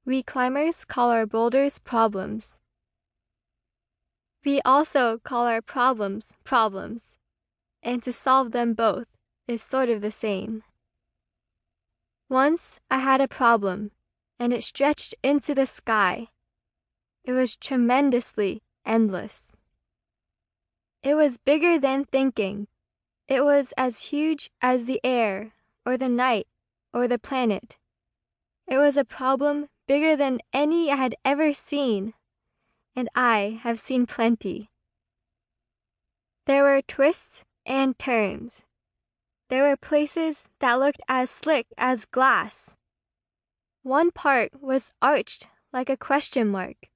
We climbers call our boulders problems. We also call our problems problems, and to solve them both is sort of the same. Once I had a problem, and it stretched into the sky. It was tremendously endless. It was bigger than thinking. It was as huge as the air, or the night, or the planet. It was a problem bigger than any I had ever seen, and I have seen plenty. There were twists and turns. There were places that looked as slick as glass. One part was arched like a question mark.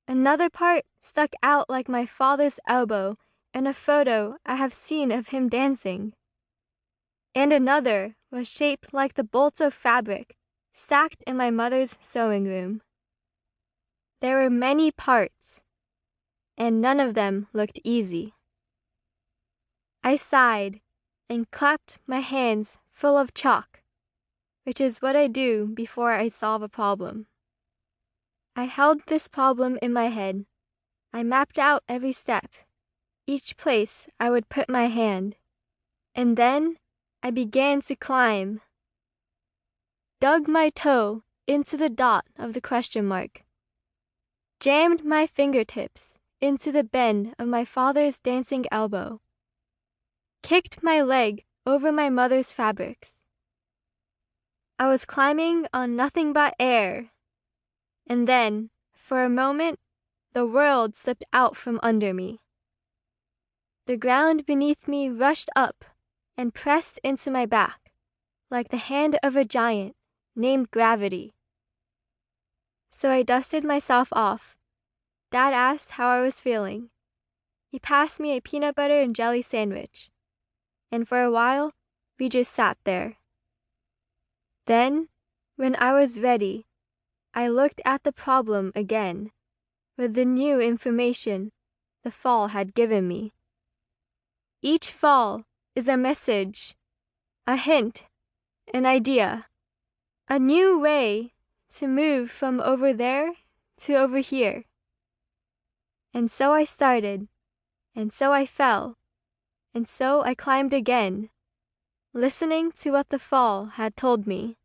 Another part stuck out like my father's elbow in a photo I have seen of him dancing. And another was shaped like the bolts of fabric stacked in my mother's sewing room. There were many parts, and none of them looked easy. I sighed and clapped my hands full of chalk, which is what I do before I solve a problem. I held this problem in my head. I mapped out every step, each place I would put my hand, and then I began to climb. Dug my toe into the dot of the question mark. Jammed my fingertips into the bend of my father's dancing elbow. Kicked my leg over my mother's fabrics. I was climbing on nothing but air. And then, for a moment, the world slipped out from under me. The ground beneath me rushed up and pressed into my back, like the hand of a giant named Gravity. So I dusted myself off. Dad asked how I was feeling. He passed me a peanut butter and jelly sandwich. And for a while, we just sat there. Then, when I was ready, I looked at the problem again, with the new information the fall had given me. Each fall is a message, a hint, an idea, a new way to move from over there to over here. And so I started, and so I fell, and so I climbed again, listening to what the fall had told me.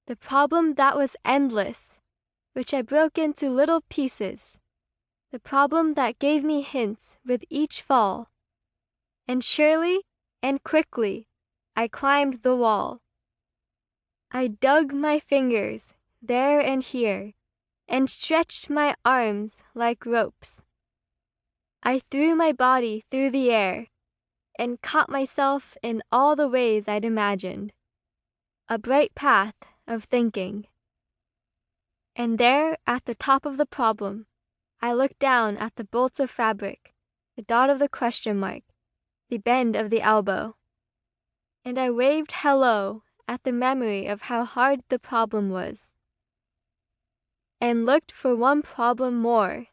The problem that was endless, which I broke into little pieces. The problem that gave me hints with each fall. And surely and quickly, I climbed the wall. I dug my fingers there and here, and stretched my arms like ropes. I threw my body through the air, and caught myself in all the ways I'd imagined. A bright path of thinking. And there at the top of the problem, I looked down at the bolts of fabric, the dot of the question mark, the bend of the elbow. And I waved hello at the memory of how hard the problem was. And looked for one problem more,